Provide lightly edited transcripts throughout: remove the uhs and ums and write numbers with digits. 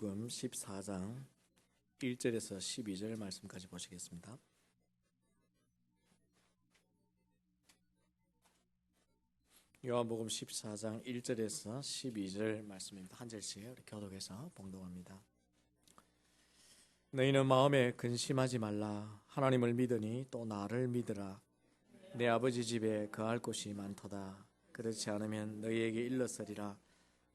요한복음 14장 1절에서 12절 말씀까지 보시겠습니다. 요한복음 14장 1절에서 12절 말씀입니다. 한 절씩 이렇게 교독해서 봉독합니다. 너희는 마음에 근심하지 말라. 하나님을 믿으니 또 나를 믿으라. 내 아버지 집에 거할 곳이 많도다. 그렇지 않으면 너희에게 일렀으리라.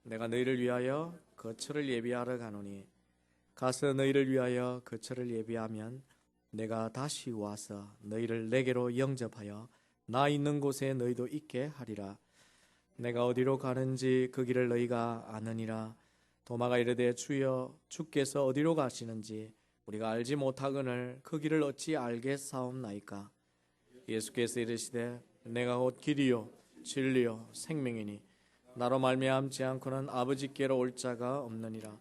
내가 너희를 위하여 거처를 예비하러 가노니 가서 너희를 위하여 거처를 예비하면 내가 다시 와서 너희를 내게로 영접하여 나 있는 곳에 너희도 있게 하리라. 내가 어디로 가는지 그 길을 너희가 아느니라. 도마가 이르되 주여 주께서 어디로 가시는지 우리가 알지 못하거늘 그 길을 어찌 알겠사옵나이까. 예수께서 이르시되 내가 곧 길이요 진리요 생명이니 나로 말미암지 않고는 아버지께로 올 자가 없느니라.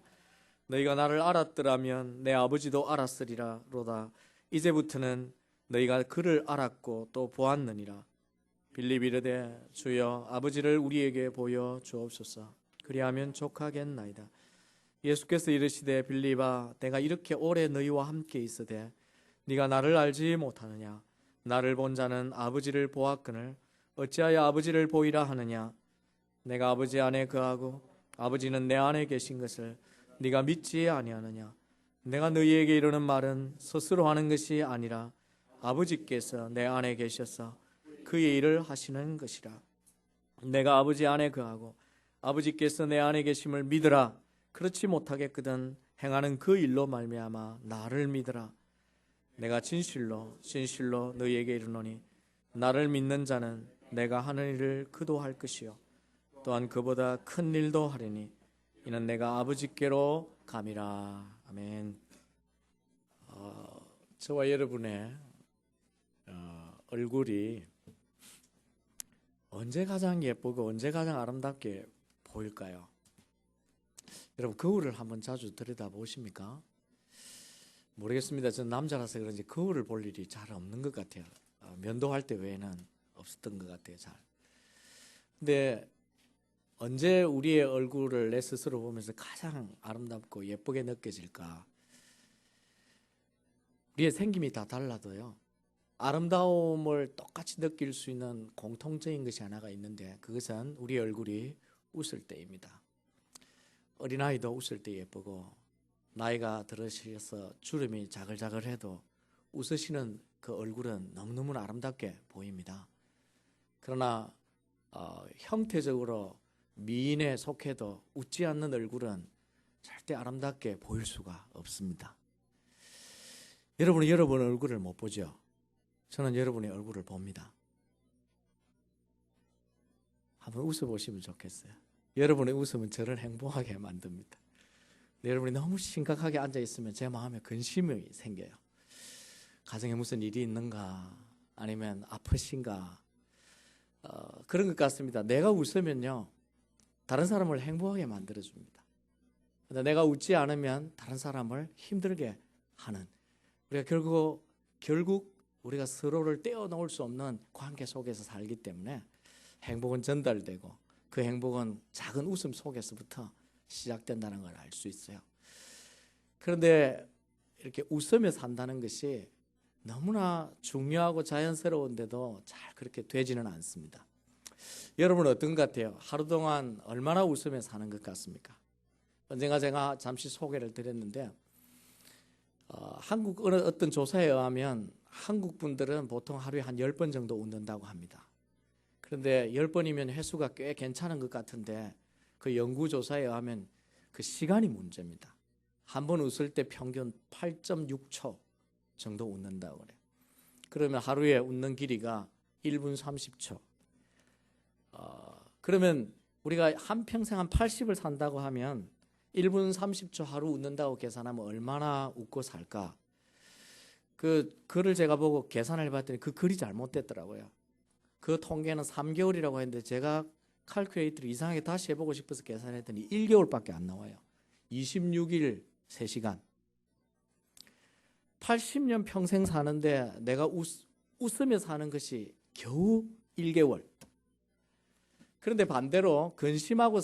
너희가 나를 알았더라면 내 아버지도 알았으리라 로다. 이제부터는 너희가 그를 알았고 또 보았느니라. 빌립이 이르되 주여 아버지를 우리에게 보여 주옵소서. 그리하면 족하겠나이다. 예수께서 이르시되 빌립아 내가 이렇게 오래 너희와 함께 있으되 네가 나를 알지 못하느냐. 나를 본 자는 아버지를 보았거늘 어찌하여 아버지를 보이라 하느냐. 내가 아버지 안에 거하고 아버지는 내 안에 계신 것을 네가 믿지 아니하느냐. 내가 너희에게 이르는 말은 스스로 하는 것이 아니라 아버지께서 내 안에 계셔서 그의 일을 하시는 것이라. 내가 아버지 안에 거하고 아버지께서 내 안에 계심을 믿으라. 그렇지 못하겠거든 행하는 그 일로 말미암아 나를 믿으라. 내가 진실로 진실로 너희에게 이르노니 나를 믿는 자는 내가 하는 일을 그도 할 것이요 또한 그보다 큰 일도 하리니 이는 내가 아버지께로 감이라. 아멘. 저와 여러분의 얼굴이 언제 가장 예쁘고 언제 가장 아름답게 보일까요? 여러분 거울을 한번 자주 들여다보십니까? 모르겠습니다. 저는 남자라서 그런지 거울을 볼 일이 잘 없는 것 같아요. 면도할 때 외에는 없었던 것 같아요. 잘. 근데 언제 우리의 얼굴을 내 스스로 보면서 가장 아름답고 예쁘게 느껴질까? 우리의 생김이 다 달라도요. 아름다움을 똑같이 느낄 수 있는 공통적인 것이 하나가 있는데 그것은 우리 얼굴이 웃을 때입니다. 어린아이도 웃을 때 예쁘고 나이가 들으셔서 주름이 자글자글해도 웃으시는 그 얼굴은 너무너무 아름답게 보입니다. 그러나 형태적으로 미인에 속해도 웃지 않는 얼굴은 절대 아름답게 보일 수가 없습니다. 여러분은 여러분 얼굴을 못 보죠? 저는 여러분의 얼굴을 봅니다. 한번 웃어보시면 좋겠어요. 여러분의 웃음은 저를 행복하게 만듭니다. 여러분이 너무 심각하게 앉아있으면 제 마음에 근심이 생겨요. 가정에 무슨 일이 있는가 아니면 아프신가 그런 것 같습니다. 내가 웃으면요 다른 사람을 행복하게 만들어줍니다. 근데 내가 웃지 않으면 다른 사람을 힘들게 하는 우리가 결국 우리가 서로를 떼어놓을 수 없는 관계 속에서 살기 때문에 행복은 전달되고 그 행복은 작은 웃음 속에서부터 시작된다는 걸 알 수 있어요. 그런데 이렇게 웃으며 산다는 것이 너무나 중요하고 자연스러운데도 잘 그렇게 되지는 않습니다. 여러분은 어떤 것 같아요? 하루 동안 얼마나 웃으며 사는 것 같습니까? 언젠가 제가 잠시 소개를 드렸는데 한국 어떤 조사에 의하면 한국 분들은 보통 하루에 한 10번 정도 웃는다고 합니다. 그런데 10번이면 횟수가 꽤 괜찮은 것 같은데 그 연구조사에 의하면 그 시간이 문제입니다. 한 번 웃을 때 평균 8.6초 정도 웃는다고 그래요. 그러면 하루에 웃는 길이가 1분 30초. 그러면 우리가 한평생 한 80을 산다고 하면 1분 30초 하루 웃는다고 계산하면 얼마나 웃고 살까? 그 글을 제가 보고 계산을 해봤더니 그 글이 잘못됐더라고요. 그 통계는 3개월이라고 했는데 제가 칼큘레이터를 이상하게 다시 해보고 싶어서 계산했더니 1개월밖에 안 나와요. 26일 3시간. 80년 평생 사는데 내가 웃으며 사는 것이 겨우 1개월. 그런데 반대로 근심하고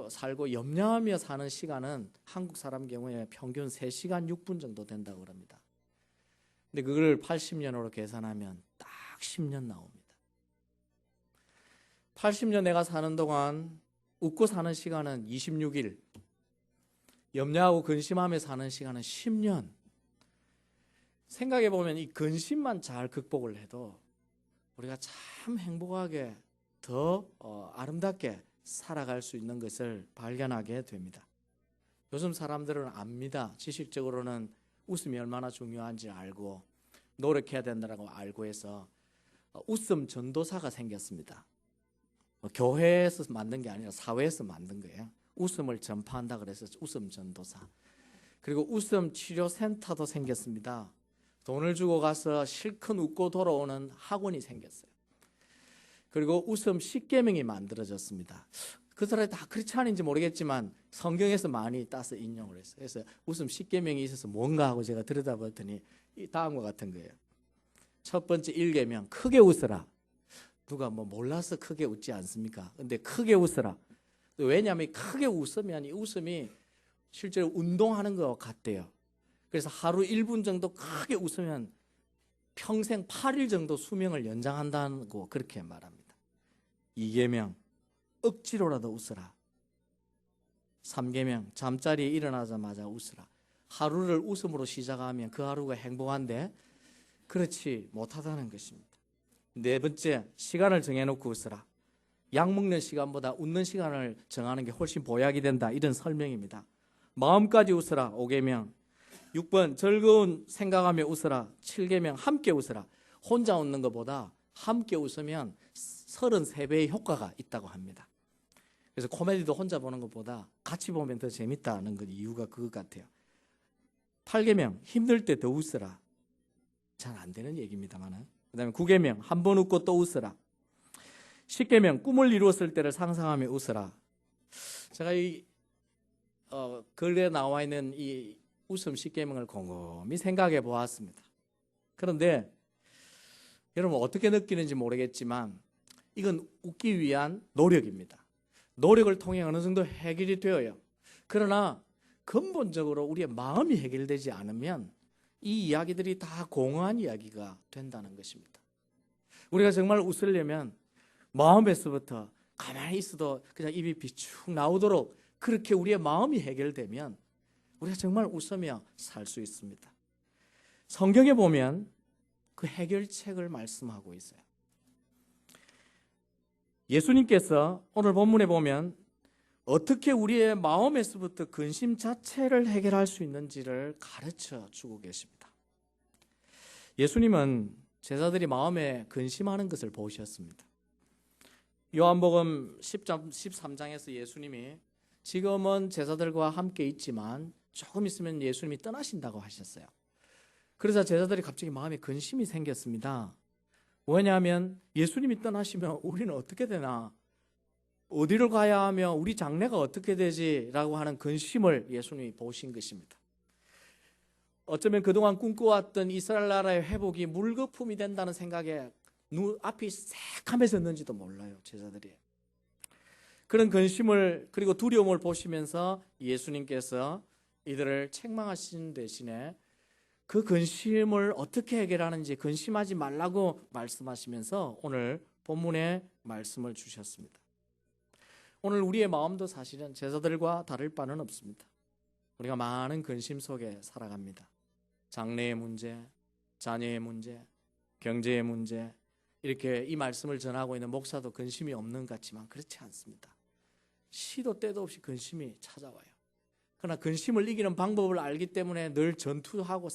살고 염려하며 사는 시간은 한국 사람 경우에 평균 3시간 6분 정도 된다고 합니다. 근데 그걸 80년으로 계산하면 딱 10년 나옵니다. 80년 내가 사는 동안 웃고 사는 시간은 26일, 염려하고 근심하며 사는 시간은 10년. 생각해 보면 이 근심만 잘 극복을 해도 우리가 참 행복하게 더 아름답게 살아갈 수 있는 것을 발견하게 됩니다. 요즘 사람들은 압니다. 지식적으로는 웃음이 얼마나 중요한지 알고 노력해야 된다고 알고 해서 웃음 전도사가 생겼습니다. 교회에서 만든 게 아니라 사회에서 만든 거예요. 웃음을 전파한다 그래서 웃음 전도사. 그리고 웃음 치료센터도 생겼습니다. 돈을 주고 가서 실컷 웃고 돌아오는 학원이 생겼어요. 그리고 웃음 십계명이 만들어졌습니다. 그 사람이 다 그렇지 않은지 모르겠지만 성경에서 많이 따서 인용을 했어요. 그래서 웃음 십계명이 있어서 뭔가 하고 제가 들여다봤더니 다음과 같은 거예요. 첫 번째 1계명, 크게 웃어라. 누가 몰라서 크게 웃지 않습니까? 근데 크게 웃어라. 왜냐하면 크게 웃으면 이 웃음이 실제로 운동하는 것 같대요. 그래서 하루 1분 정도 크게 웃으면 평생 8일 정도 수명을 연장한다고 그렇게 말합니다. 2계명, 억지로라도 웃어라. 3계명, 잠자리에 일어나자마자 웃어라. 하루를 웃음으로 시작하면 그 하루가 행복한데 그렇지 못하다는 것입니다. 4번째, 시간을 정해놓고 웃어라. 약 먹는 시간보다 웃는 시간을 정하는 게 훨씬 보약이 된다. 이런 설명입니다. 마음까지 웃어라. 5계명. 6번, 즐거운 생각하며 웃어라. 7계명, 함께 웃어라. 혼자 웃는 것보다 함께 웃으면 33배의 효과가 있다고 합니다. 그래서 코미디도 혼자 보는 것보다 같이 보면 더 재밌다는 그 이유가 그것 같아요. 8계명, 힘들 때 더 웃어라. 잘 안 되는 얘기입니다만. 그 다음에 9계명, 한 번 웃고 또 웃어라. 10계명, 꿈을 이루었을 때를 상상하며 웃어라. 제가 이 글에 나와 있는 이 웃음 10계명을 곰곰이 생각해 보았습니다. 그런데 여러분 어떻게 느끼는지 모르겠지만 이건 웃기 위한 노력입니다. 노력을 통해 어느 정도 해결이 되어요. 그러나 근본적으로 우리의 마음이 해결되지 않으면 이 이야기들이 다 공허한 이야기가 된다는 것입니다. 우리가 정말 웃으려면 마음에서부터 가만히 있어도 그냥 입이 비축 나오도록 그렇게 우리의 마음이 해결되면 우리가 정말 웃으며 살 수 있습니다. 성경에 보면 그 해결책을 말씀하고 있어요. 예수님께서 오늘 본문에 보면 어떻게 우리의 마음에서부터 근심 자체를 해결할 수 있는지를 가르쳐 주고 계십니다. 예수님은 제자들이 마음에 근심하는 것을 보셨습니다. 요한복음 13장에서 예수님이 지금은 제자들과 함께 있지만 조금 있으면 예수님이 떠나신다고 하셨어요. 그래서 제자들이 갑자기 마음에 근심이 생겼습니다. 왜냐하면 예수님이 떠나시면 우리는 어떻게 되나, 어디를 가야 하며 우리 장래가 어떻게 되지? 라고 하는 근심을 예수님이 보신 것입니다. 어쩌면 그동안 꿈꿔왔던 이스라엘 나라의 회복이 물거품이 된다는 생각에 눈앞이 새카매졌는지도 몰라요, 제자들이. 그런 근심을 그리고 두려움을 보시면서 예수님께서 이들을 책망하신 대신에 그 근심을 어떻게 해결하는지 근심하지 말라고 말씀하시면서 오늘 본문에 말씀을 주셨습니다. 오늘 우리의 마음도 사실은 제자들과 다를 바는 없습니다. 우리가 많은 근심 속에 살아갑니다. 장래의 문제, 자녀의 문제, 경제의 문제, 이렇게 이 말씀을 전하고 있는 목사도 근심이 없는 것 같지만 그렇지 않습니다. 시도 때도 없이 근심이 찾아와요. 그러나 근심을 이기는 방법을 알기 때문에 늘 전투하고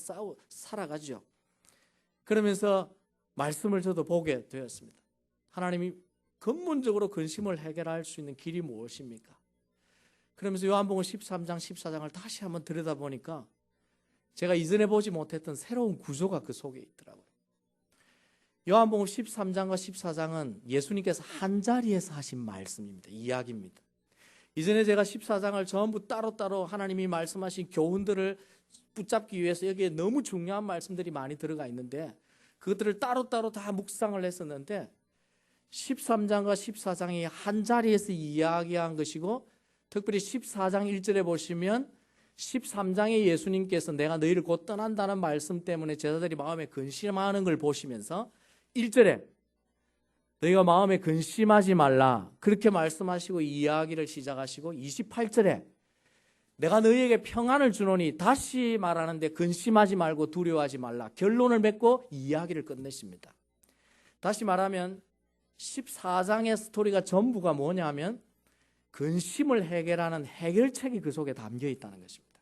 살아가죠. 그러면서 말씀을 저도 보게 되었습니다. 하나님이 근본적으로 근심을 해결할 수 있는 길이 무엇입니까? 그러면서 요한복음 13장, 14장을 다시 한번 들여다보니까 제가 이전에 보지 못했던 새로운 구조가 그 속에 있더라고요. 요한복음 13장과 14장은 예수님께서 한자리에서 하신 말씀입니다. 이야기입니다. 이전에 제가 14장을 전부 따로따로 하나님이 말씀하신 교훈들을 붙잡기 위해서 여기에 너무 중요한 말씀들이 많이 들어가 있는데 그것들을 따로따로 다 묵상을 했었는데 13장과 14장이 한 자리에서 이야기한 것이고, 특별히 14장 1절에 보시면 13장에 예수님께서 내가 너희를 곧 떠난다는 말씀 때문에 제자들이 마음에 근심하는 걸 보시면서 1절에 너희가 마음에 근심하지 말라 그렇게 말씀하시고 이야기를 시작하시고, 28절에 내가 너희에게 평안을 주노니 다시 말하는데 근심하지 말고 두려워하지 말라 결론을 맺고 이야기를 끝내십니다. 다시 말하면 14장의 스토리가 전부가 뭐냐면 근심을 해결하는 해결책이 그 속에 담겨 있다는 것입니다.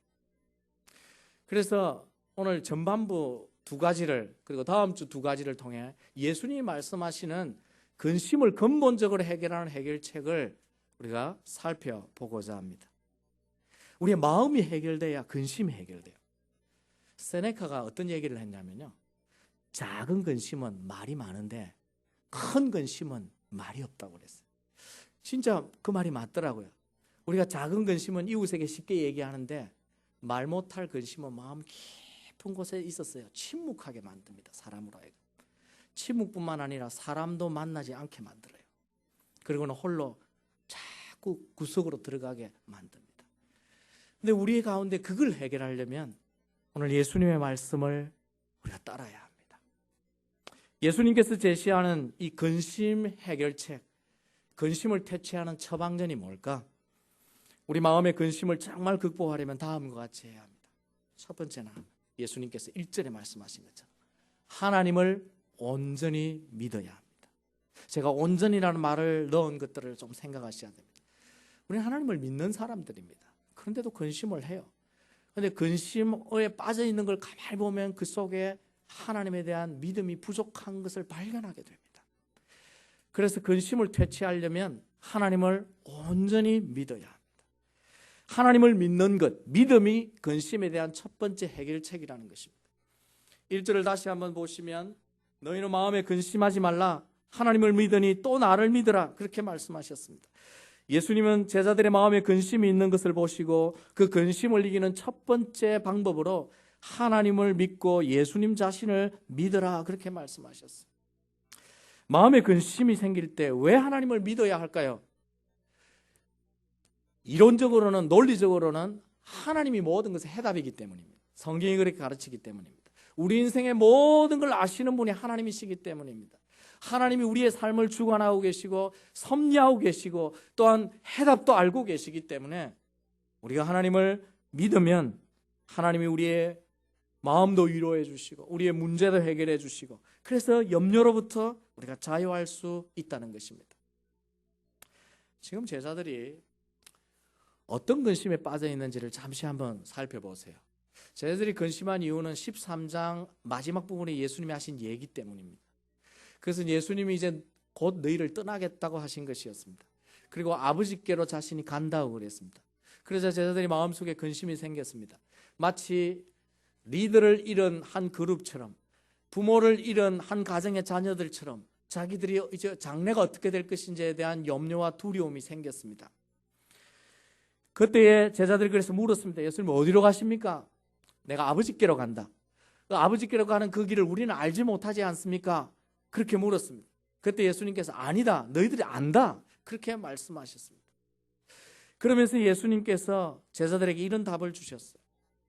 그래서 오늘 전반부 두 가지를, 그리고 다음 주 두 가지를 통해 예수님이 말씀하시는 근심을 근본적으로 해결하는 해결책을 우리가 살펴보고자 합니다. 우리의 마음이 해결돼야 근심이 해결돼요. 세네카가 어떤 얘기를 했냐면요, 작은 근심은 말이 많은데 큰 근심은 말이 없다고 그랬어요. 진짜 그 말이 맞더라고요. 우리가 작은 근심은 이웃에게 쉽게 얘기하는데 말 못할 근심은 마음 깊은 곳에 있었어요. 침묵하게 만듭니다. 사람으로 하여금. 침묵뿐만 아니라 사람도 만나지 않게 만들어요. 그리고는 홀로 자꾸 구석으로 들어가게 만듭니다. 근데 우리 가운데 그걸 해결하려면 오늘 예수님의 말씀을 우리가 따라야 합니다. 예수님께서 제시하는 이 근심 해결책, 근심을 퇴치하는 처방전이 뭘까? 우리 마음의 근심을 정말 극복하려면 다음과 같이 해야 합니다. 첫 번째는 예수님께서 1절에 말씀하신 것처럼 하나님을 온전히 믿어야 합니다. 제가 온전이라는 말을 넣은 것들을 좀 생각하셔야 됩니다. 우리는 하나님을 믿는 사람들입니다. 그런데도 근심을 해요. 그런데 근심에 빠져 있는 걸 가만히 보면 그 속에 하나님에 대한 믿음이 부족한 것을 발견하게 됩니다. 그래서 근심을 퇴치하려면 하나님을 온전히 믿어야 합니다. 하나님을 믿는 것, 믿음이 근심에 대한 첫 번째 해결책이라는 것입니다. 1절을 다시 한번 보시면 너희는 마음에 근심하지 말라 하나님을 믿으니 또 나를 믿으라 그렇게 말씀하셨습니다. 예수님은 제자들의 마음에 근심이 있는 것을 보시고 그 근심을 이기는 첫 번째 방법으로 하나님을 믿고 예수님 자신을 믿으라 그렇게 말씀하셨어요. 마음에 근심이 생길 때 왜 하나님을 믿어야 할까요? 이론적으로는, 논리적으로는 하나님이 모든 것의 해답이기 때문입니다. 성경이 그렇게 가르치기 때문입니다. 우리 인생의 모든 걸 아시는 분이 하나님이시기 때문입니다. 하나님이 우리의 삶을 주관하고 계시고 섭리하고 계시고 또한 해답도 알고 계시기 때문에 우리가 하나님을 믿으면 하나님이 우리의 마음도 위로해 주시고 우리의 문제도 해결해 주시고 그래서 염려로부터 우리가 자유할 수 있다는 것입니다. 지금 제자들이 어떤 근심에 빠져 있는지를 잠시 한번 살펴보세요. 제자들이 근심한 이유는 13장 마지막 부분에 예수님이 하신 얘기 때문입니다. 그래서 예수님이 이제 곧 너희를 떠나겠다고 하신 것이었습니다. 그리고 아버지께로 자신이 간다고 그랬습니다. 그래서 제자들이 마음속에 근심이 생겼습니다. 마치 리더를 잃은 한 그룹처럼, 부모를 잃은 한 가정의 자녀들처럼 자기들이 이제 장래가 어떻게 될 것인지에 대한 염려와 두려움이 생겼습니다. 그때에 제자들이 그래서 물었습니다. 예수님 어디로 가십니까? 내가 아버지께로 간다. 아버지께로 가는 그 길을 우리는 알지 못하지 않습니까? 그렇게 물었습니다. 그때 예수님께서 아니다, 너희들이 안다 그렇게 말씀하셨습니다. 그러면서 예수님께서 제자들에게 이런 답을 주셨어요.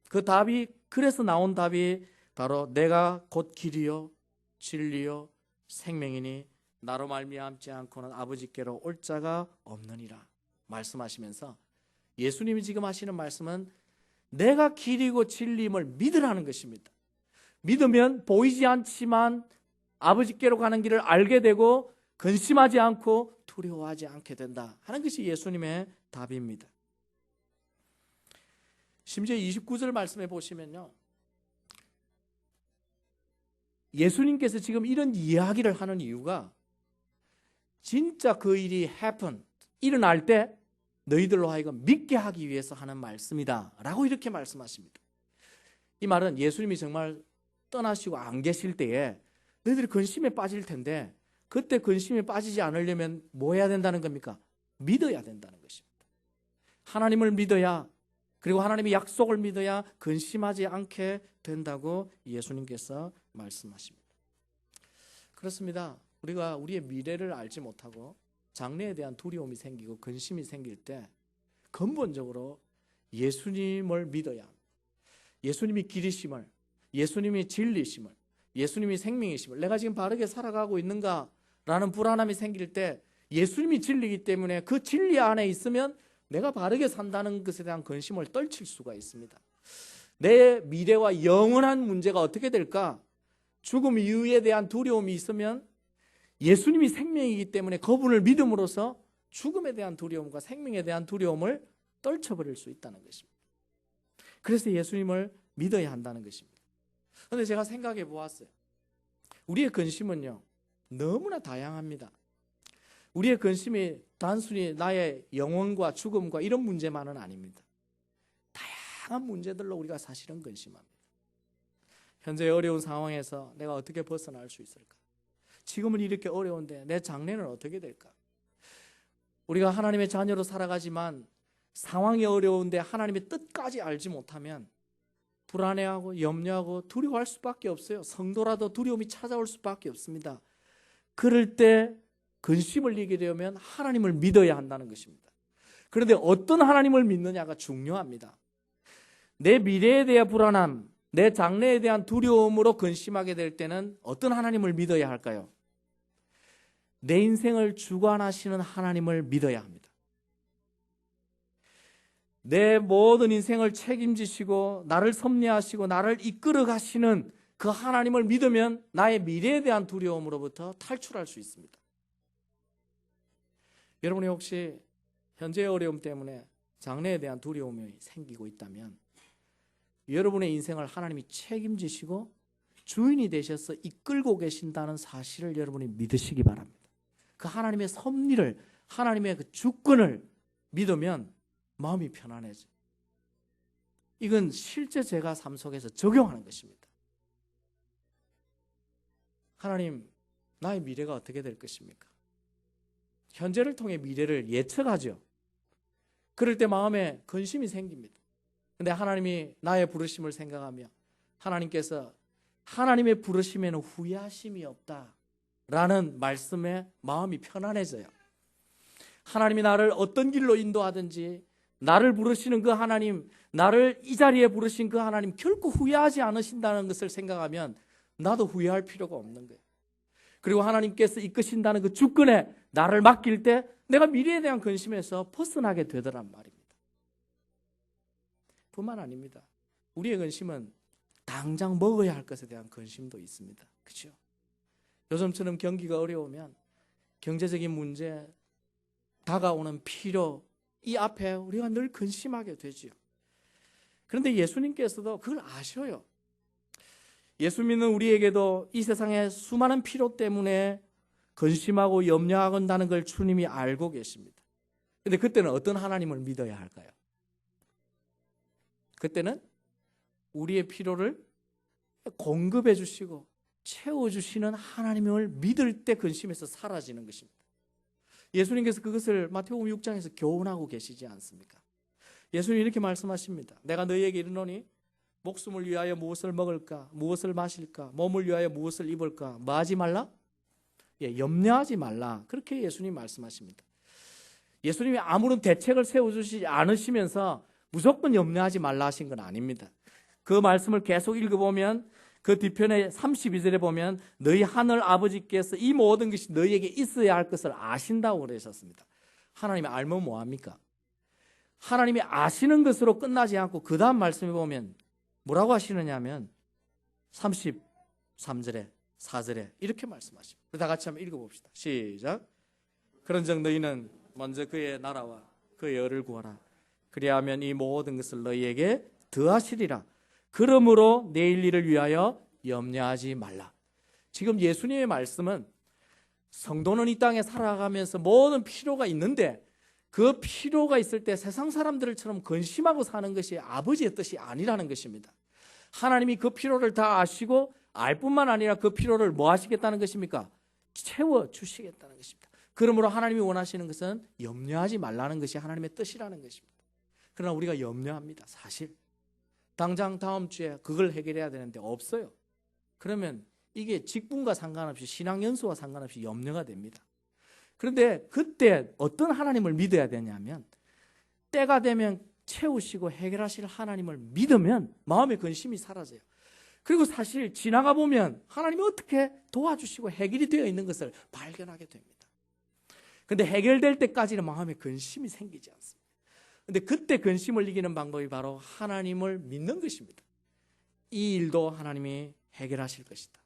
그 답이, 그래서 나온 답이 바로 내가 곧 길이요 진리요 생명이니 나로 말미암지 않고는 아버지께로 올 자가 없느니라 말씀하시면서 예수님이 지금 하시는 말씀은 내가 길이고 진리임을 믿으라는 것입니다. 믿으면 보이지 않지만 아버지께로 가는 길을 알게 되고 근심하지 않고 두려워하지 않게 된다 하는 것이 예수님의 답입니다. 심지어 29절 말씀해 보시면요, 예수님께서 지금 이런 이야기를 하는 이유가 진짜 그 일이 일어날 때 너희들로 하여금 믿게 하기 위해서 하는 말씀이다 라고 이렇게 말씀하십니다. 이 말은 예수님이 정말 떠나시고 안 계실 때에 너희들이 근심에 빠질 텐데 그때 근심에 빠지지 않으려면 뭐 해야 된다는 겁니까? 믿어야 된다는 것입니다. 하나님을 믿어야, 그리고 하나님의 약속을 믿어야 근심하지 않게 된다고 예수님께서 말씀하십니다. 그렇습니다. 우리가 우리의 미래를 알지 못하고 장래에 대한 두려움이 생기고 근심이 생길 때 근본적으로 예수님을 믿어야 합니다. 예수님이 길이심을, 예수님이 진리심을, 예수님이 생명이심을, 내가 지금 바르게 살아가고 있는가라는 불안함이 생길 때 예수님이 진리이기 때문에 그 진리 안에 있으면 내가 바르게 산다는 것에 대한 근심을 떨칠 수가 있습니다. 내 미래와 영원한 문제가 어떻게 될까? 죽음 이후에 대한 두려움이 있으면 예수님이 생명이기 때문에 그분을 믿음으로써 죽음에 대한 두려움과 생명에 대한 두려움을 떨쳐버릴 수 있다는 것입니다. 그래서 예수님을 믿어야 한다는 것입니다. 그런데 제가 생각해 보았어요. 우리의 근심은요, 너무나 다양합니다. 우리의 근심이 단순히 나의 영혼과 죽음과 이런 문제만은 아닙니다. 다양한 문제들로 우리가 사실은 근심합니다. 현재 어려운 상황에서 내가 어떻게 벗어날 수 있을까? 지금은 이렇게 어려운데 내 장래는 어떻게 될까? 우리가 하나님의 자녀로 살아가지만 상황이 어려운데 하나님의 뜻까지 알지 못하면 불안해하고 염려하고 두려워할 수밖에 없어요. 성도라도 두려움이 찾아올 수밖에 없습니다. 그럴 때 근심을 이기려면 하나님을 믿어야 한다는 것입니다. 그런데 어떤 하나님을 믿느냐가 중요합니다. 내 미래에 대한 불안함, 내 장래에 대한 두려움으로 근심하게 될 때는 어떤 하나님을 믿어야 할까요? 내 인생을 주관하시는 하나님을 믿어야 합니다. 내 모든 인생을 책임지시고 나를 섭리하시고 나를 이끌어 가시는 그 하나님을 믿으면 나의 미래에 대한 두려움으로부터 탈출할 수 있습니다. 여러분이 혹시 현재의 어려움 때문에 장래에 대한 두려움이 생기고 있다면 여러분의 인생을 하나님이 책임지시고 주인이 되셔서 이끌고 계신다는 사실을 여러분이 믿으시기 바랍니다. 그 하나님의 섭리를, 하나님의 그 주권을 믿으면 마음이 편안해져요. 이건 실제 제가 삶 속에서 적용하는 것입니다. 하나님, 나의 미래가 어떻게 될 것입니까? 현재를 통해 미래를 예측하죠. 그럴 때 마음에 근심이 생깁니다. 근데 하나님이 나의 부르심을 생각하며 하나님께서 하나님의 부르심에는 후회하심이 없다라는 말씀에 마음이 편안해져요. 하나님이 나를 어떤 길로 인도하든지 나를 부르시는 그 하나님, 나를 이 자리에 부르신 그 하나님 결코 후회하지 않으신다는 것을 생각하면 나도 후회할 필요가 없는 거예요. 그리고 하나님께서 이끄신다는 그 주권에 나를 맡길 때 내가 미래에 대한 근심에서 벗어나게 되더란 말입니다. 뿐만 아닙니다. 우리의 근심은 당장 먹어야 할 것에 대한 근심도 있습니다. 그렇죠? 요즘처럼 경기가 어려우면 경제적인 문제, 다가오는 필요, 이 앞에 우리가 늘 근심하게 되지요. 그런데 예수님께서도 그걸 아셔요. 예수 믿는 우리에게도 이 세상의 수많은 필요 때문에 근심하고 염려한다는 걸 주님이 알고 계십니다. 그런데 그때는 어떤 하나님을 믿어야 할까요? 그때는 우리의 필요를 공급해 주시고 채워주시는 하나님을 믿을 때 근심에서 사라지는 것입니다. 예수님께서 그것을 마태복음 6장에서 교훈하고 계시지 않습니까? 예수님 이렇게 말씀하십니다. 내가 너희에게 이르노니 목숨을 위하여 무엇을 먹을까, 무엇을 마실까, 몸을 위하여 무엇을 입을까, 뭐 하지 말라? 염려하지 말라. 그렇게 예수님 말씀하십니다. 예수님이 아무런 대책을 세워주시지 않으시면서 무조건 염려하지 말라 하신 건 아닙니다. 그 말씀을 계속 읽어보면 그 뒤편에 32절에 보면 너희 하늘 아버지께서 이 모든 것이 너희에게 있어야 할 것을 아신다고 그러셨습니다. 하나님이 알면 뭐합니까? 하나님이 아시는 것으로 끝나지 않고 그 다음 말씀에 보면 뭐라고 하시느냐 하면 33절에 4절에 이렇게 말씀하십니다. 다 같이 한번 읽어봅시다. 시작. 그런즉 너희는 먼저 그의 나라와 그의 의를 구하라. 그리하면 이 모든 것을 너희에게 더하시리라. 그러므로 내일 일을 위하여 염려하지 말라. 지금 예수님의 말씀은 성도는 이 땅에 살아가면서 모든 필요가 있는데 그 필요가 있을 때 세상 사람들처럼 근심하고 사는 것이 아버지의 뜻이 아니라는 것입니다. 하나님이 그 필요를 다 아시고 알 뿐만 아니라 그 필요를 뭐 하시겠다는 것입니까? 채워주시겠다는 것입니다. 그러므로 하나님이 원하시는 것은 염려하지 말라는 것이 하나님의 뜻이라는 것입니다. 그러나 우리가 염려합니다. 사실 당장 다음 주에 그걸 해결해야 되는데 없어요. 그러면 이게 직분과 상관없이 신앙 연수와 상관없이 염려가 됩니다. 그런데 그때 어떤 하나님을 믿어야 되냐면 때가 되면 채우시고 해결하실 하나님을 믿으면 마음의 근심이 사라져요. 그리고 사실 지나가 보면 하나님이 어떻게 도와주시고 해결이 되어 있는 것을 발견하게 됩니다. 그런데 해결될 때까지는 마음의 근심이 생기지 않습니다. 그런데 그때 근심을 이기는 방법이 바로 하나님을 믿는 것입니다. 이 일도 하나님이 해결하실 것이다.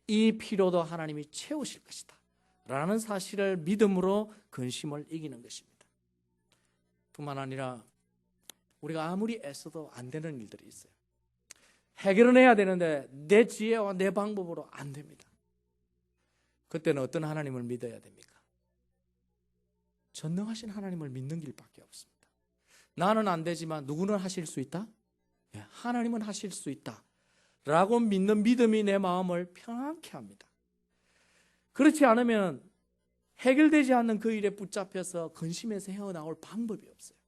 이 필요도 하나님이 채우실 것이다. 라는 사실을 믿음으로 근심을 이기는 것입니다. 뿐만 아니라 우리가 아무리 애써도 안 되는 일들이 있어요. 해결은 해야 되는데 내 지혜와 내 방법으로 안 됩니다. 그때는 어떤 하나님을 믿어야 됩니까? 전능하신 하나님을 믿는 길밖에 없습니다. 나는 안 되지만 누구는 하실 수 있다? 하나님은 하실 수 있다. 라고 믿는 믿음이 내 마음을 평안케 합니다. 그렇지 않으면 해결되지 않는 그 일에 붙잡혀서 근심에서 헤어나올 방법이 없어요.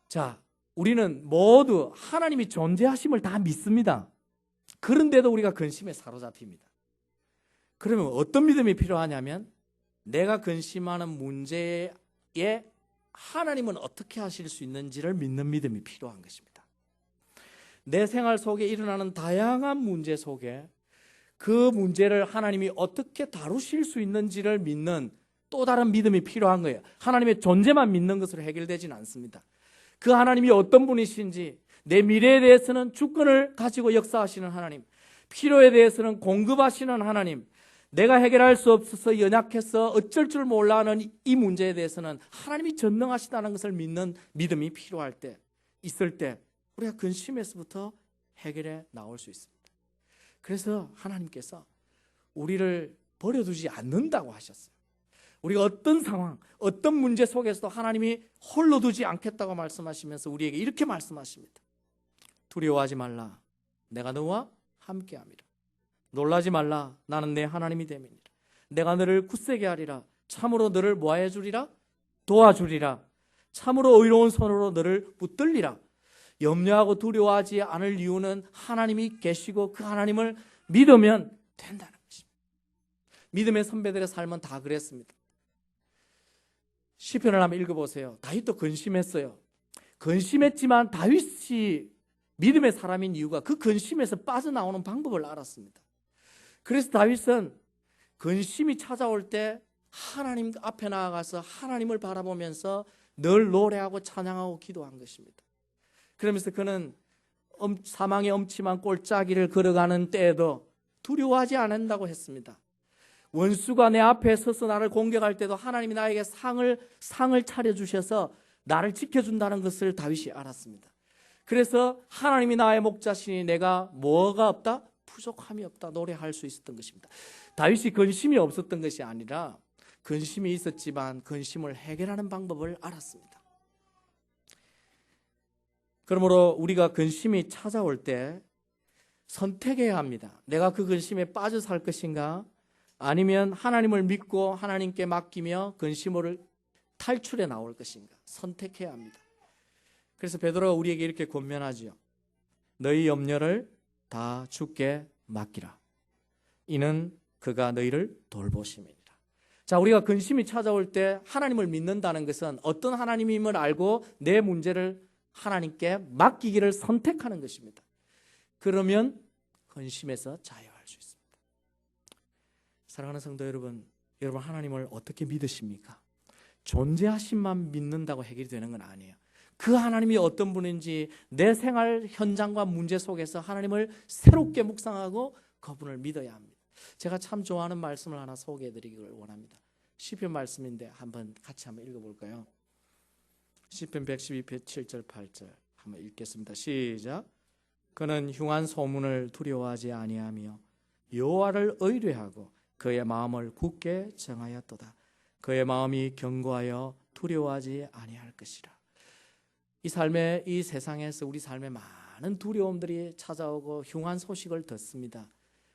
자, 우리는 모두 하나님이 존재하심을 다 믿습니다. 그런데도 우리가 근심에 사로잡힙니다. 그러면 어떤 믿음이 필요하냐면 내가 근심하는 문제에 하나님은 어떻게 하실 수 있는지를 믿는 믿음이 필요한 것입니다. 내 생활 속에 일어나는 다양한 문제 속에 그 문제를 하나님이 어떻게 다루실 수 있는지를 믿는 또 다른 믿음이 필요한 거예요. 하나님의 존재만 믿는 것으로 해결되지는 않습니다. 그 하나님이 어떤 분이신지, 내 미래에 대해서는 주권을 가지고 역사하시는 하나님, 필요에 대해서는 공급하시는 하나님, 내가 해결할 수 없어서 연약해서 어쩔 줄 몰라 하는 이 문제에 대해서는 하나님이 전능하시다는 것을 믿는 믿음이 필요할 때, 있을 때 우리가 근심에서부터 해결해 나올 수 있습니다. 그래서 하나님께서 우리를 버려두지 않는다고 하셨어요. 우리가 어떤 상황, 어떤 문제 속에서도 하나님이 홀로 두지 않겠다고 말씀하시면서 우리에게 이렇게 말씀하십니다. 두려워하지 말라. 내가 너와 함께함이라. 놀라지 말라. 나는 내 하나님이 됨이니라. 내가 너를 굳세게 하리라. 참으로 너를 뭐해 주리라? 도와주리라. 참으로 의로운 손으로 너를 붙들리라. 염려하고 두려워하지 않을 이유는 하나님이 계시고 그 하나님을 믿으면 된다는 것입니다. 믿음의 선배들의 삶은 다 그랬습니다. 시편을 한번 읽어보세요. 다윗도 근심했어요. 근심했지만 다윗이 믿음의 사람인 이유가 그 근심에서 빠져나오는 방법을 알았습니다. 그래서 다윗은 근심이 찾아올 때 하나님 앞에 나아가서 하나님을 바라보면서 늘 노래하고 찬양하고 기도한 것입니다. 그러면서 그는 사망의 엄침한 골짜기를 걸어가는 때에도 두려워하지 않는다고 했습니다. 원수가 내 앞에 서서 나를 공격할 때도 하나님이 나에게 상을 차려주셔서 나를 지켜준다는 것을 다윗이 알았습니다. 그래서 하나님이 나의 목자시니 내가 뭐가 없다? 부족함이 없다 노래할 수 있었던 것입니다. 다윗이 근심이 없었던 것이 아니라 근심이 있었지만 근심을 해결하는 방법을 알았습니다. 그러므로 우리가 근심이 찾아올 때 선택해야 합니다. 내가 그 근심에 빠져 살 것인가? 아니면 하나님을 믿고 하나님께 맡기며 근심을 탈출해 나올 것인가? 선택해야 합니다. 그래서 베드로가 우리에게 이렇게 권면하지요. 너희 염려를 다 주께 맡기라. 이는 그가 너희를 돌보심이니라. 자, 우리가 근심이 찾아올 때 하나님을 믿는다는 것은 어떤 하나님임을 알고 내 문제를 하나님께 맡기기를 선택하는 것입니다. 그러면 근심에서 자유할 수 있습니다. 사랑하는 성도 여러분, 여러분 하나님을 어떻게 믿으십니까? 존재하심만 믿는다고 해결이 되는 건 아니에요. 그 하나님이 어떤 분인지 내 생활 현장과 문제 속에서 하나님을 새롭게 묵상하고 그분을 믿어야 합니다. 제가 참 좋아하는 말씀을 하나 소개해드리기를 원합니다. 시편 말씀인데 같이 한번 읽어볼까요? 시편 112편 7절 8절 한번 읽겠습니다. 시작. 그는 흉한 소문을 두려워하지 아니하며 여호와를 의뢰하고 그의 마음을 굳게 정하였도다. 그의 마음이 견고하여 두려워하지 아니할 것이라. 이 세상에서 우리 삶에 많은 두려움들이 찾아오고 흉한 소식을 듣습니다.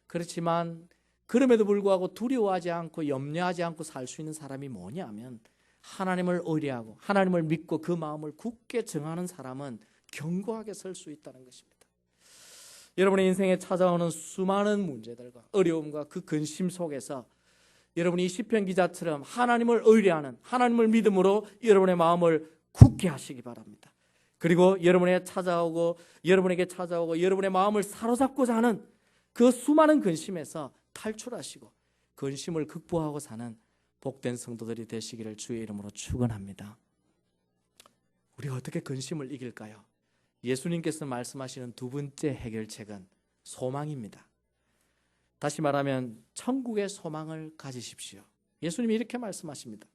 그렇지만 그럼에도 불구하고 두려워하지 않고 염려하지 않고 살 수 있는 사람이 뭐냐면 하나님을 의뢰하고 하나님을 믿고 그 마음을 굳게 정하는 사람은 견고하게 설 수 있다는 것입니다. 여러분의 인생에 찾아오는 수많은 문제들과 어려움과 그 근심 속에서 여러분이 시편 기자처럼 하나님을 의뢰하는, 하나님을 믿음으로 여러분의 마음을 굳게 하시기 바랍니다. 그리고 여러분에게 찾아오고 여러분의 마음을 사로잡고자 하는 그 수많은 근심에서 탈출하시고 근심을 극복하고 사는 복된 성도들이 되시기를 주의 이름으로 축원합니다. 우리가 어떻게 근심을 이길까요? 예수님께서 말씀하시는 두 번째 해결책은 소망입니다. 다시 말하면 천국의 소망을 가지십시오. 예수님이 이렇게 말씀하십니다.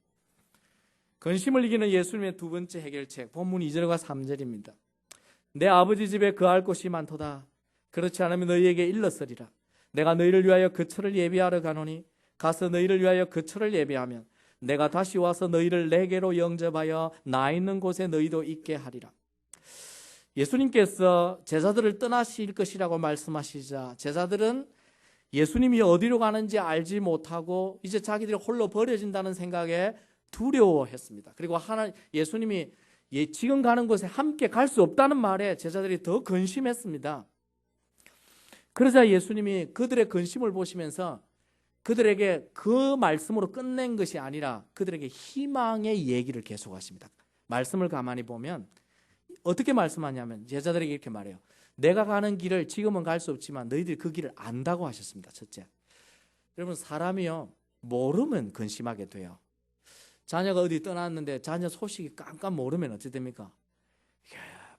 근심을 이기는 예수님의 두 번째 해결책, 본문 2절과 3절입니다. 내 아버지 집에 거할 곳이 많도다. 그렇지 않으면 너희에게 일렀으리라. 내가 너희를 위하여 거처를 예비하러 가노니 가서 너희를 위하여 거처를 예비하면 내가 다시 와서 너희를 내게로 영접하여 나 있는 곳에 너희도 있게 하리라. 예수님께서 제자들을 떠나실 것이라고 말씀하시자 제자들은 예수님이 어디로 가는지 알지 못하고 이제 자기들이 홀로 버려진다는 생각에 두려워했습니다. 그리고 예수님이 지금 가는 곳에 함께 갈 수 없다는 말에 제자들이 더 근심했습니다. 그러자 예수님이 그들의 근심을 보시면서 그들에게 그 말씀으로 끝낸 것이 아니라 그들에게 희망의 얘기를 계속하십니다. 말씀을 가만히 보면 어떻게 말씀하냐면 제자들에게 이렇게 말해요. 내가 가는 길을 지금은 갈 수 없지만 너희들이 그 길을 안다고 하셨습니다. 첫째, 여러분 사람이요 모르면 근심하게 돼요. 자녀가 어디 떠났는데 자녀 소식이 깜깜 모르면 어찌 됩니까?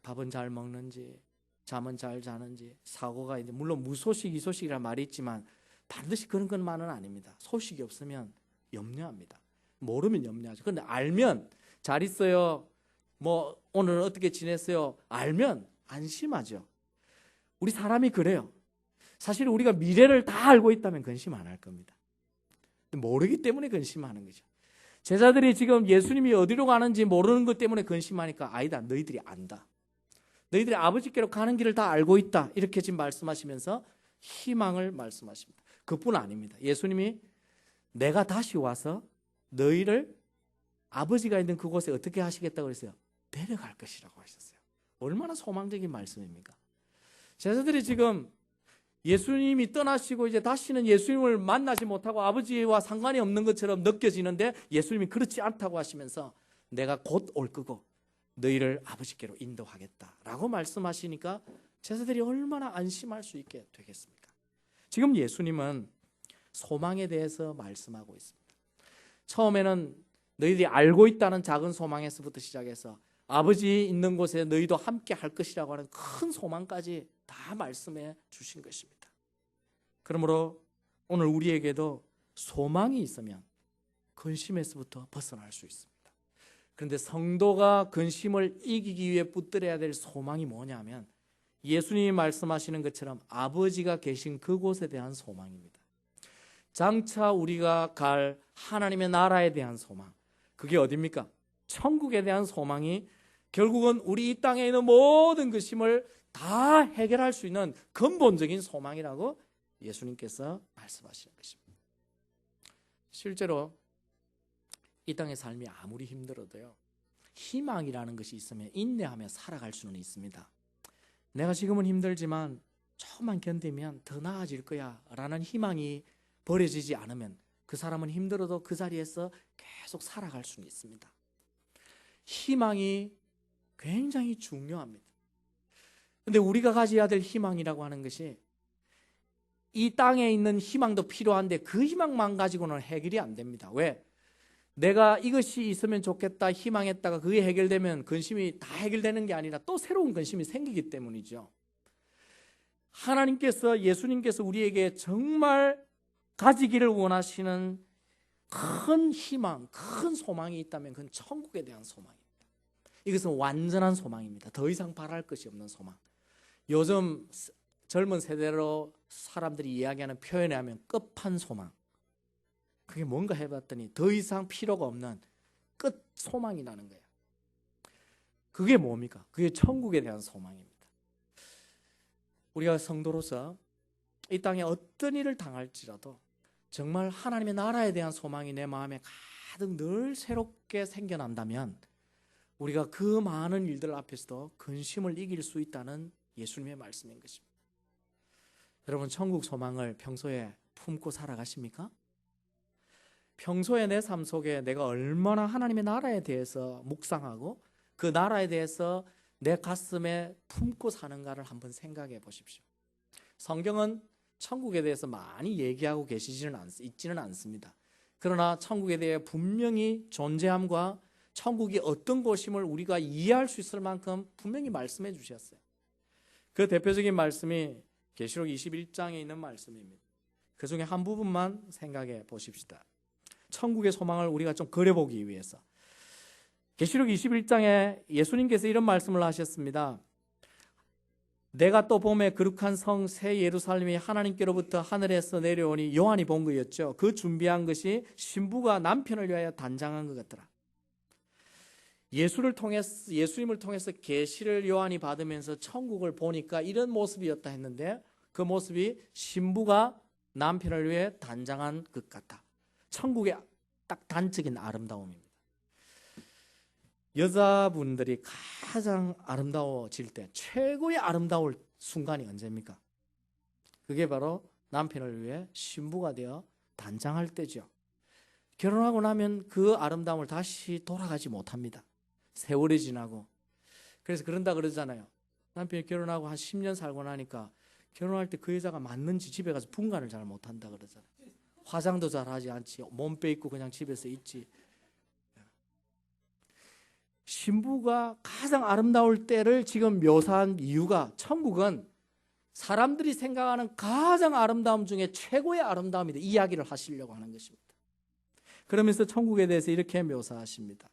밥은 잘 먹는지 잠은 잘 자는지 사고가 이제 물론 무소식 이소식이라는 말이 있지만 반드시 그런 것만은 아닙니다. 소식이 없으면 염려합니다. 모르면 염려하죠. 그런데 알면 잘 있어요. 뭐 오늘은 어떻게 지냈어요? 알면 안심하죠. 우리 사람이 그래요. 사실 우리가 미래를 다 알고 있다면 근심 안 할 겁니다. 모르기 때문에 근심하는 거죠. 제자들이 지금 예수님이 어디로 가는지 모르는 것 때문에 근심하니까 아니다. 너희들이 안다. 너희들이 아버지께로 가는 길을 다 알고 있다. 이렇게 지금 말씀하시면서 희망을 말씀하십니다. 그뿐 아닙니다. 예수님이 내가 다시 와서 너희를 아버지가 있는 그곳에 어떻게 하시겠다고 그랬어요? 데려갈 것이라고 하셨어요. 얼마나 소망적인 말씀입니까? 제자들이 지금 예수님이 떠나시고 이제 다시는 예수님을 만나지 못하고 아버지와 상관이 없는 것처럼 느껴지는데 예수님이 그렇지 않다고 하시면서 내가 곧 올 거고 너희를 아버지께로 인도하겠다라고 말씀하시니까 제자들이 얼마나 안심할 수 있게 되겠습니까? 지금 예수님은 소망에 대해서 말씀하고 있습니다. 처음에는 너희들이 알고 있다는 작은 소망에서부터 시작해서 아버지 있는 곳에 너희도 함께 할 것이라고 하는 큰 소망까지 다 말씀해 주신 것입니다. 그러므로 오늘 우리에게도 소망이 있으면 근심에서부터 벗어날 수 있습니다. 그런데 성도가 근심을 이기기 위해 붙들어야 될 소망이 뭐냐면 예수님이 말씀하시는 것처럼 아버지가 계신 그곳에 대한 소망입니다. 장차 우리가 갈 하나님의 나라에 대한 소망, 그게 어디입니까? 천국에 대한 소망이 결국은 우리 이 땅에 있는 모든 근심을 다 해결할 수 있는 근본적인 소망이라고 예수님께서 말씀하시는 것입니다. 실제로 이 땅의 삶이 아무리 힘들어도요, 희망이라는 것이 있으면 인내하며 살아갈 수는 있습니다. 내가 지금은 힘들지만 조금만 견디면 더 나아질 거야 라는 희망이 버려지지 않으면 그 사람은 힘들어도 그 자리에서 계속 살아갈 수는 있습니다. 희망이 굉장히 중요합니다. 그런데 우리가 가져야 될 희망이라고 하는 것이 이 땅에 있는 희망도 필요한데 그 희망만 가지고는 해결이 안 됩니다. 왜? 내가 이것이 있으면 좋겠다 희망했다가 그게 해결되면 근심이 다 해결되는 게 아니라 또 새로운 근심이 생기기 때문이죠. 하나님께서 예수님께서 우리에게 정말 가지기를 원하시는 큰 희망, 큰 소망이 있다면 그건 천국에 대한 소망입니다. 이것은 완전한 소망입니다. 더 이상 바랄 것이 없는 소망. 요즘 젊은 세대로 사람들이 이야기하는 표현에 하면 끝판소망. 그게 뭔가 해봤더니 더 이상 필요가 없는 끝 소망이 나는 거예요. 그게 뭡니까? 그게 천국에 대한 소망입니다. 우리가 성도로서 이 땅에 어떤 일을 당할지라도 정말 하나님의 나라에 대한 소망이 내 마음에 가득 늘 새롭게 생겨난다면 우리가 그 많은 일들 앞에서도 근심을 이길 수 있다는 예수님의 말씀인 것입니다. 여러분, 천국 소망을 평소에 품고 살아가십니까? 평소에 내 삶 속에 내가 얼마나 하나님의 나라에 대해서 묵상하고 그 나라에 대해서 내 가슴에 품고 사는가를 한번 생각해 보십시오. 성경은 천국에 대해서 많이 얘기하고 있지는 않습니다. 그러나 천국에 대해 분명히 존재함과 천국이 어떤 곳임을 우리가 이해할 수 있을 만큼 분명히 말씀해 주셨어요. 그 대표적인 말씀이 계시록 21장에 있는 말씀입니다. 그 중에 한 부분만 생각해 보십시다. 천국의 소망을 우리가 좀 그려보기 위해서. 계시록 21장에 예수님께서 이런 말씀을 하셨습니다. 내가 또 봄에 거룩한 성 새 예루살렘이 하나님께로부터 하늘에서 내려오니, 요한이 본 거였죠. 그 준비한 것이 신부가 남편을 위하여 단장한 것 같더라. 예수님을 통해서 계시를 요한이 받으면서 천국을 보니까 이런 모습이었다 했는데, 그 모습이 신부가 남편을 위해 단장한 것 같다. 천국의 딱 단적인 아름다움입니다. 여자분들이 가장 아름다워질 때 최고의 아름다울 순간이 언제입니까? 그게 바로 남편을 위해 신부가 되어 단장할 때죠. 결혼하고 나면 그 아름다움을 다시 돌아가지 못합니다. 세월이 지나고. 그래서 그런다 그러잖아요. 남편이 결혼하고 한 10년 살고 나니까 결혼할 때 그 여자가 맞는지 집에 가서 분간을 잘 못한다 그러잖아요. 화장도 잘 하지 않지. 몸 빼입고 그냥 집에서 있지. 신부가 가장 아름다울 때를 지금 묘사한 이유가, 천국은 사람들이 생각하는 가장 아름다움 중에 최고의 아름다움이다, 이 이야기를 하시려고 하는 것입니다. 그러면서 천국에 대해서 이렇게 묘사하십니다.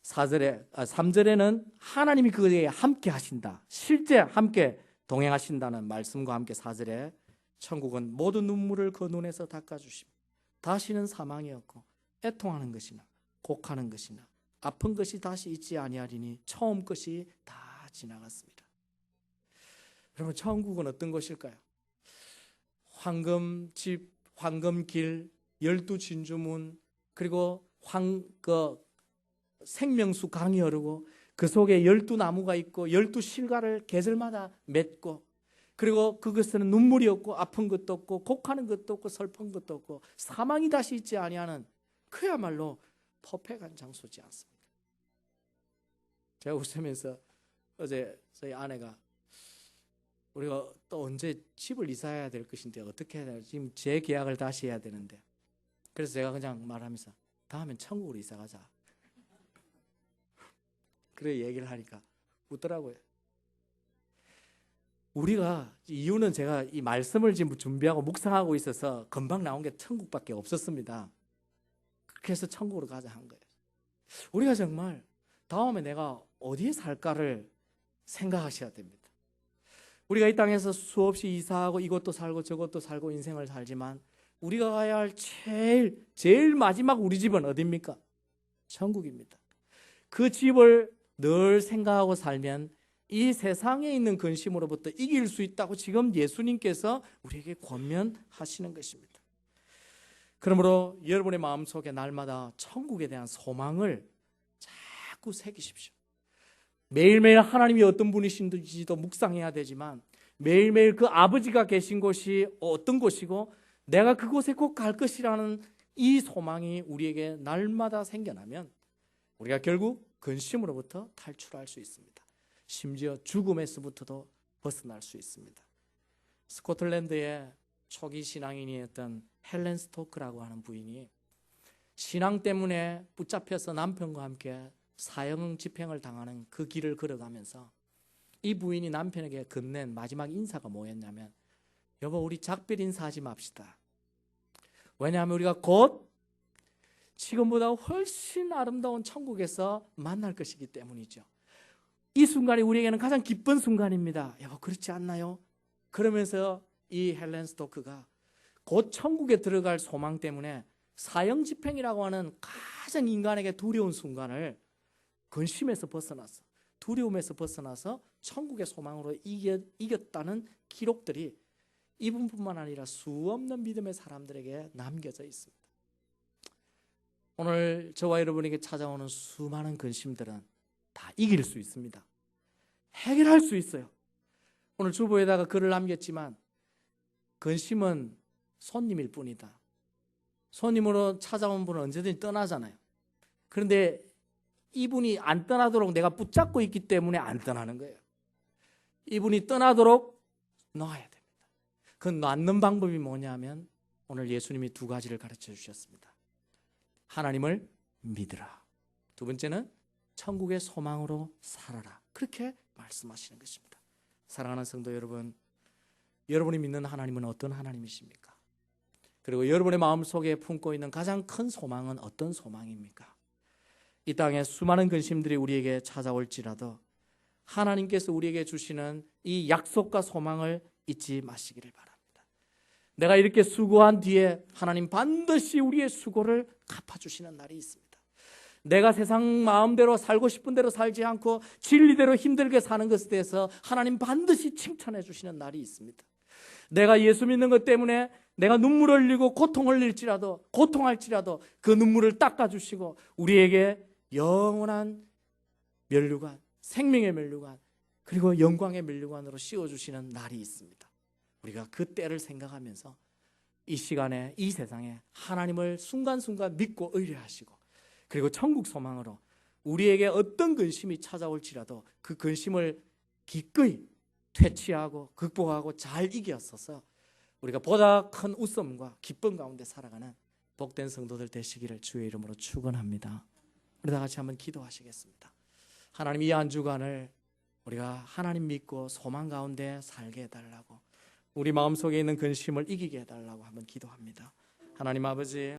3절에는 하나님이 그에게 함께 하신다, 실제 함께 동행하신다는 말씀과 함께 4절에 천국은 모든 눈물을 그 눈에서 닦아주시며 다시는 사망이 없고 애통하는 것이나 곡하는 것이나 아픈 것이 다시 있지 아니하리니 처음 것이 다 지나갔습니다. 여러분, 천국은 어떤 것일까요? 황금집, 황금길, 12진주문, 그리고 생명수 강이 흐르고 그 속에 12나무가 있고 12실과를 계절마다 맺고, 그리고 그것에는 눈물이 없고 아픈 것도 없고 곡하는 것도 없고 슬픈 것도 없고 사망이 다시 있지 아니하는, 그야말로 퍼펙트한 장소지 않습니까? 제가 웃으면서 어제 저희 아내가 우리가 또 언제 집을 이사해야 될 것인데 어떻게 해야 되나, 지금 재계약을 다시 해야 되는데, 그래서 제가 그냥 말하면서 다음엔 천국으로 이사 가자 그래 얘기를 하니까 웃더라고요. 우리가, 이유는 제가 이 말씀을 지금 준비하고 묵상하고 있어서 금방 나온 게 천국밖에 없었습니다. 그렇게 해서 천국으로 가자 한 거예요. 우리가 정말 다음에 내가 어디에 살까를 생각하셔야 됩니다. 우리가 이 땅에서 수없이 이사하고 이것도 살고 저것도 살고 인생을 살지만 우리가 가야 할 제일 마지막 우리 집은 어디입니까? 천국입니다. 그 집을 늘 생각하고 살면 이 세상에 있는 근심으로부터 이길 수 있다고 지금 예수님께서 우리에게 권면하시는 것입니다. 그러므로 여러분의 마음속에 날마다 천국에 대한 소망을 자꾸 새기십시오. 매일매일 하나님이 어떤 분이신지도 묵상해야 되지만 매일매일 그 아버지가 계신 곳이 어떤 곳이고 내가 그곳에 꼭 갈 것이라는 이 소망이 우리에게 날마다 생겨나면 우리가 결국 근심으로부터 탈출할 수 있습니다. 심지어 죽음에서부터도 벗어날 수 있습니다. 스코틀랜드의 초기 신앙인이었던 헬렌 스토크라고 하는 부인이 신앙 때문에 붙잡혀서 남편과 함께 사형 집행을 당하는 그 길을 걸어가면서 이 부인이 남편에게 건넨 마지막 인사가 뭐였냐면, 여보, 우리 작별 인사하지 맙시다. 왜냐하면 우리가 곧 지금보다 훨씬 아름다운 천국에서 만날 것이기 때문이죠. 이 순간이 우리에게는 가장 기쁜 순간입니다. 여보, 그렇지 않나요? 그러면서 이 헬렌 스토크가 곧 천국에 들어갈 소망 때문에 사형 집행이라고 하는 가장 인간에게 두려운 순간을 근심에서 벗어나서, 두려움에서 벗어나서 천국의 소망으로 이겼다는 기록들이 이분뿐만 아니라 수없는 믿음의 사람들에게 남겨져 있습니다. 오늘 저와 여러분에게 찾아오는 수많은 근심들은 다 이길 수 있습니다. 해결할 수 있어요. 오늘 주보에다가 글을 남겼지만 근심은 손님일 뿐이다. 손님으로 찾아온 분은 언제든지 떠나잖아요. 그런데 이분이 안 떠나도록 내가 붙잡고 있기 때문에 안 떠나는 거예요. 이분이 떠나도록 놔야 됩니다. 그 놔는 방법이 뭐냐면 오늘 예수님이 두 가지를 가르쳐 주셨습니다. 하나님을 믿으라. 두 번째는 천국의 소망으로 살아라. 그렇게 말씀하시는 것입니다. 사랑하는 성도 여러분, 여러분이 믿는 하나님은 어떤 하나님이십니까? 그리고 여러분의 마음속에 품고 있는 가장 큰 소망은 어떤 소망입니까? 이 땅에 수많은 근심들이 우리에게 찾아올지라도 하나님께서 우리에게 주시는 이 약속과 소망을 잊지 마시기를 바랍니다. 내가 이렇게 수고한 뒤에 하나님 반드시 우리의 수고를 갚아주시는 날이 있습니다. 내가 세상 마음대로 살고 싶은 대로 살지 않고 진리대로 힘들게 사는 것에 대해서 하나님 반드시 칭찬해 주시는 날이 있습니다. 내가 예수 믿는 것 때문에 내가 눈물 흘리고 고통할지라도 그 눈물을 닦아주시고 우리에게 영원한 면류관, 생명의 면류관, 그리고 영광의 면류관으로 씌워주시는 날이 있습니다. 우리가 그 때를 생각하면서 이 시간에 이 세상에 하나님을 순간순간 믿고 의뢰하시고 그리고 천국 소망으로 우리에게 어떤 근심이 찾아올지라도 그 근심을 기꺼이 퇴치하고 극복하고 잘 이겼어서 우리가 보다 큰 웃음과 기쁨 가운데 살아가는 복된 성도들 되시기를 주의 이름으로 축원합니다. 우리 다 같이 한번 기도하시겠습니다. 하나님, 이 한 주간을 우리가 하나님 믿고 소망 가운데 살게 해달라고, 우리 마음속에 있는 근심을 이기게 해달라고 한번 기도합니다. 하나님 아버지,